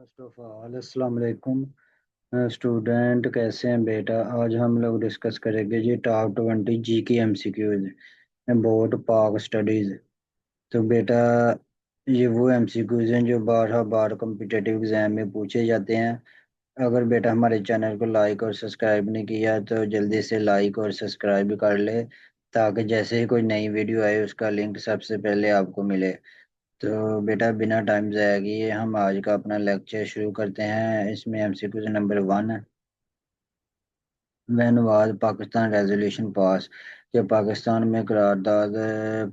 First of all अस्सलाम वालेकुम student, कैसे हैं बेटा। आज हम लोग डिस्कस करेंगे जी टॉप 20 जी के एमसीक्यूज अबाउट पाक स्टडीज। तो बेटा, ये वो एमसीक्यूज हैं जो बारह बार कम्पिटेटिव एग्जाम में पूछे जाते हैं। अगर बेटा हमारे चैनल को लाइक और सब्सक्राइब नहीं किया तो जल्दी से लाइक और सब्सक्राइब कर ले, ताकि जैसे ही कोई नई वीडियो आए उसका लिंक सबसे पहले आपको मिले। तो बेटा बिना टाइम ज़ाया किए हम आज का अपना लेक्चर शुरू करते हैं। इसमें एमसीक्यू नंबर 1 है, when was Pakistan resolution pass, कि पाकिस्तान में करारदाद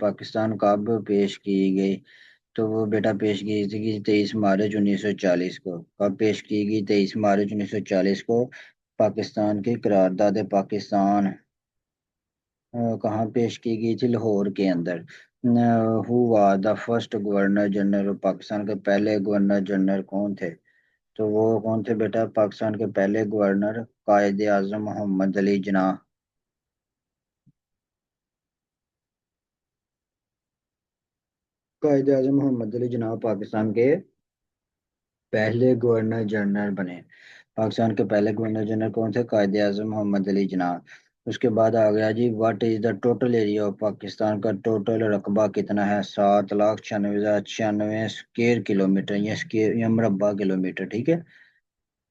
पाकिस्तान कब पेश की गई। तो वो बेटा पेश की थी कि 23 मार्च 1940 को। कब पेश की गई? 23 मार्च 1940 को पाकिस्तान की करारदाद पाकिस्तान कहाँ पेश की गई थी? लाहौर के अंदर। Who was the first governor general? Pakistan के पहले गवर्नर जनरल कौन थे? तो वो कौन थे बेटा? पाकिस्तान के पहले गवर्नर कायद आजम मोहम्मद अली जिन्ना। कायद आजम मोहम्मद अली जिन्ना पाकिस्तान के पहले गवर्नर जनरल बने। पाकिस्तान के पहले गवर्नर जनरल कौन थे? कायद आजम मोहम्मद अली जिन्ना। उसके बाद आ गया जी, what is the total area of Pakistan? का टोटल रकबा कितना है? 7,96,096 स्क्वायर किलोमीटर, या स्क्वायर या मुरब्बा किलोमीटर, ठीक है।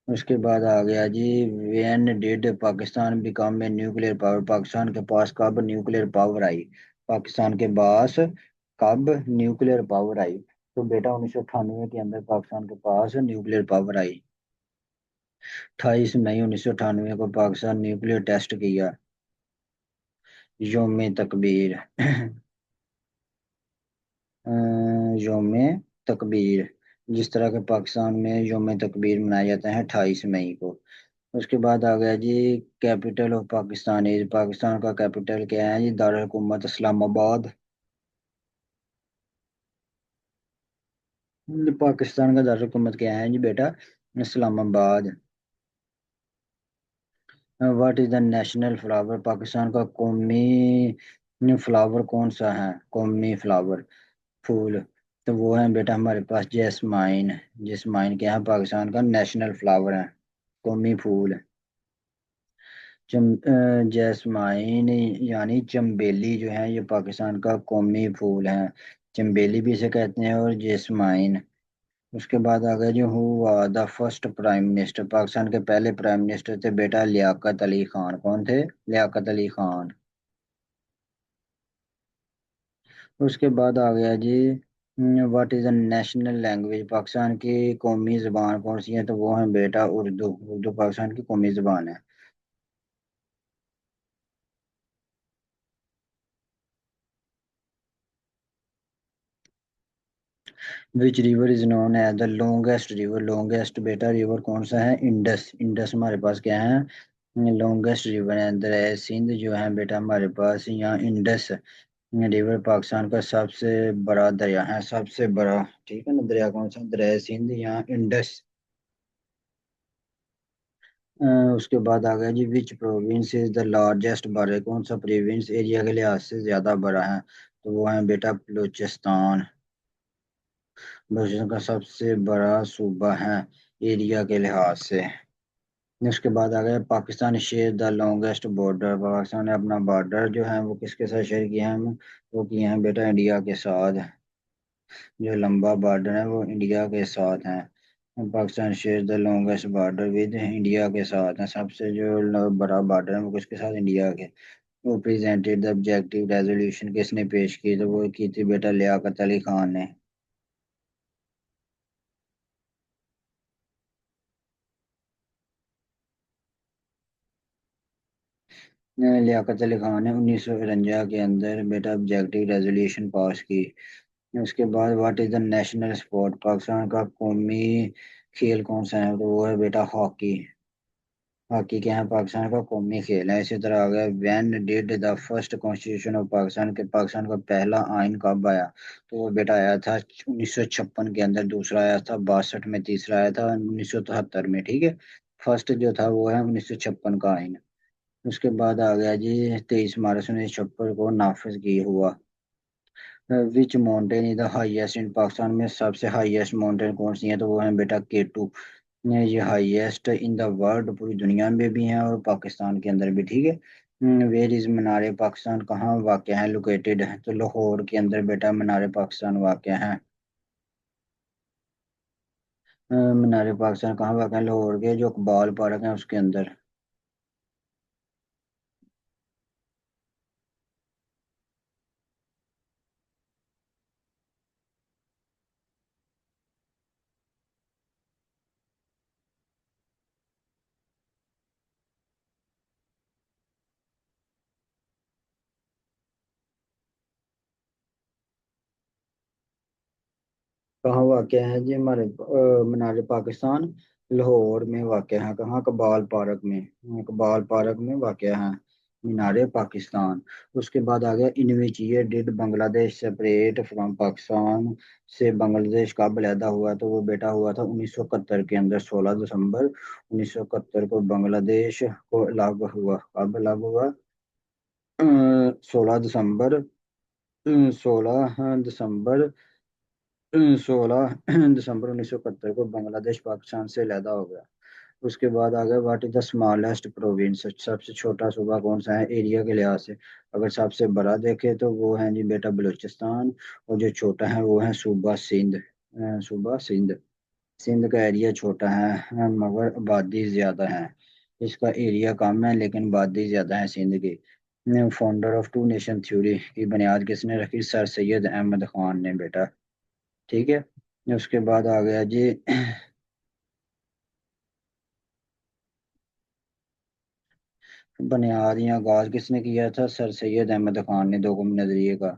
उसके बाद आ गया जी, when did Pakistan become a nuclear power? Pakistan के पास कब न्यूक्लियर पावर आई? पाकिस्तान के पास कब न्यूक्लियर पावर आई? तो बेटा 1998 के अंदर पाकिस्तान के पास न्यूक्लियर पावर आई। 28 मई 1998 को पाकिस्तान न्यूक्लियर टेस्ट किया। योम तकबीर अ, योम तकबीर, जिस तरह के पाकिस्तान में योम तकबीर मनाया जाता है 28 मई को। उसके बाद आ गया जी, capital of Pakistan is? Pakistan का कैपिटल क्या है जी? दारुल हुकूमत इस्लामाबाद। पाकिस्तान का दारुल हुकूमत क्या है जी बेटा? Islamabad. What is the national flower? Pakistan का कौमी फ्लावर कौन सा है? कौमी फ्लावर, फूल। तो वो है बेटा हमारे पास जैस्माइन। जैस्माइन क्या है? पाकिस्तान का नेशनल फ्लावर है, कौमी फूल। जैस्माइन यानी चंबेली जो है, ये पाकिस्तान का कौमी फूल है। चंबेली भी इसे कहते हैं, और जैस्माइन। उसके बाद आ गया जो हुआ the first prime minister? Pakistan के पहले प्राइम मिनिस्टर थे बेटा लियाकत अली खान। कौन थे? लियाकत अली खान। उसके बाद आ गया जी, what is the national language? Pakistan की कौमी जबान कौन सी है? तो वो है बेटा उर्दू। उर्दू पाकिस्तान की कौमी जबान है। Which river is known as the longest river? Longest बेटा रिवर कौन सा है? इंडस। इंडस हमारे पास क्या है? लॉन्गेस्ट रिवर है। दरिया सिंध जो है बेटा हमारे पास यहाँ इंडस रिवर पाकिस्तान का सबसे बड़ा दरिया है, सबसे बड़ा। ठीक है ना, दरिया कौन सा? दरिया सिंध, यहाँ इंडस। अ, उसके बाद आ गया जी, which province is the largest? बड़े कौन सा प्रोविंस एरिया के लिहाज से ज्यादा बड़ा है? तो वो है बेटा बलूचिस्तान। बलूचिस्तान का सबसे बड़ा सूबा है एरिया के लिहाज से। उसके बाद आ गया, Pakistan share the longest border? Pakistan ने अपना बॉर्डर जो है वो किसके साथ शेयर किया है? वो किए हैं बेटा इंडिया के साथ। जो लंबा बॉर्डर है वो इंडिया के साथ है। Pakistan share the longest border with India के साथ है। सबसे जो बड़ा बॉर्डर है वो किसके साथ? इंडिया के। वो प्रेजेंटेड द ऑब्जेक्टिव रेजोल्यूशन किसने पेश की? तो वो की थी बेटा लियाकत अली खान ने। लियाकत अली खान ने 1953 के अंदर बेटा ऑब्जेक्टिव रेजोल्यूशन पास की। उसके बाद what is the national sport? Pakistan का कौमी खेल कौन सा है? तो वो है बेटा हॉकी। हॉकी क्या है? पाकिस्तान का कौमी खेल है। इसी तरह आ गया, when did the first constitution of Pakistan? के पाकिस्तान का पहला आइन कब आया? तो वो बेटा आया था 1956 के अंदर, दूसरा आया था 62 में, तीसरा आया था 1973 में, ठीक है। फर्स्ट जो था वो है 1956 का आइन। उसके बाद आ गया जी, 23 मार्च 1956 को नाफिज की हुआ। Which mountain is the highest in Pakistan में सबसे हाईएस्ट माउंटेन कौन सी है, तो वो है बेटा केटू। ये हाईएस्ट इन द वर्ल्ड, पूरी दुनिया में भी है और पाकिस्तान के अंदर भी, ठीक है। वेर इज मीनार पाकिस्तान, कहाँ वाक़ है, लोकेटेड है, तो लाहौर के अंदर बेटा मीनार पाकिस्तान वाक़ है। मीनार पाकिस्तान कहाँ वाक़ है, लाहौर के जो इकबाल पार्क है उसके अंदर। कहाँ वाक़ है जी हमारे मीनार पाकिस्तान, लाहौर में वाक़ है, कहाँ, कबाल पार्क में। कबाल पार्क में वाक़ है मीनार पाकिस्तान। उसके बाद आ गया, in which year did Bangladesh separate from Pakistan, से बांग्लादेश कब अलहदा हुआ, तो वो बेटा हुआ था 1971 के अंदर, 16 दिसंबर 1971 को बांग्लादेश को अलग हुआ। कब अलग हुआ? 16 दिसंबर, 16 दिसंबर, 16 दिसंबर 1971 को बांग्लादेश पाकिस्तान से अलहदा हो गया। उसके बाद आ गया, what is the smallest province, सबसे छोटा सूबा कौन सा है एरिया के लिहाज से। अगर सबसे बड़ा देखे तो वो है जी बेटा बलूचिस्तान, और जो छोटा है वो है सूबा सिंध। सूबा सिंध। सिंध का एरिया छोटा है, मगर आबादी ज्यादा है। इसका एरिया कम है लेकिन आबादी ज्यादा है सिंध की। Founder of two nation theory की बुनियाद किसने रखी? सर सैयद अहमद खान ने बेटा, ठीक है। उसके बाद आ गया जी, बुनियादी आगाज किसने किया था? सर सैयद अहमद खान ने, दो कौमी नजरिए का।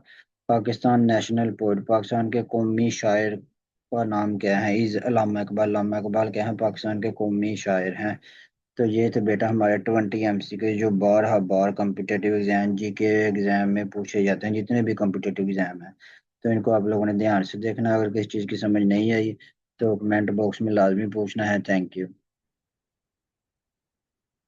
पाकिस्तान नेशनल पोइट, पाकिस्तान के कौमी शायर का नाम क्या है? इज अल्लामा इकबाल। अल्लामा इकबाल क्या है? पाकिस्तान के कौमी शायर हैं। तो ये थे बेटा हमारे 20 MCQ जो बार बार कम्पिटेटिव एग्जाम, जी के एग्जाम में पूछे जाते हैं, जितने भी कम्पिटेटिव एग्जाम हैं। तो इनको आप लोगों ने ध्यान से देखना, अगर किसी चीज़ की समझ नहीं आई तो कमेंट बॉक्स में लाजमी पूछना है। Thank you.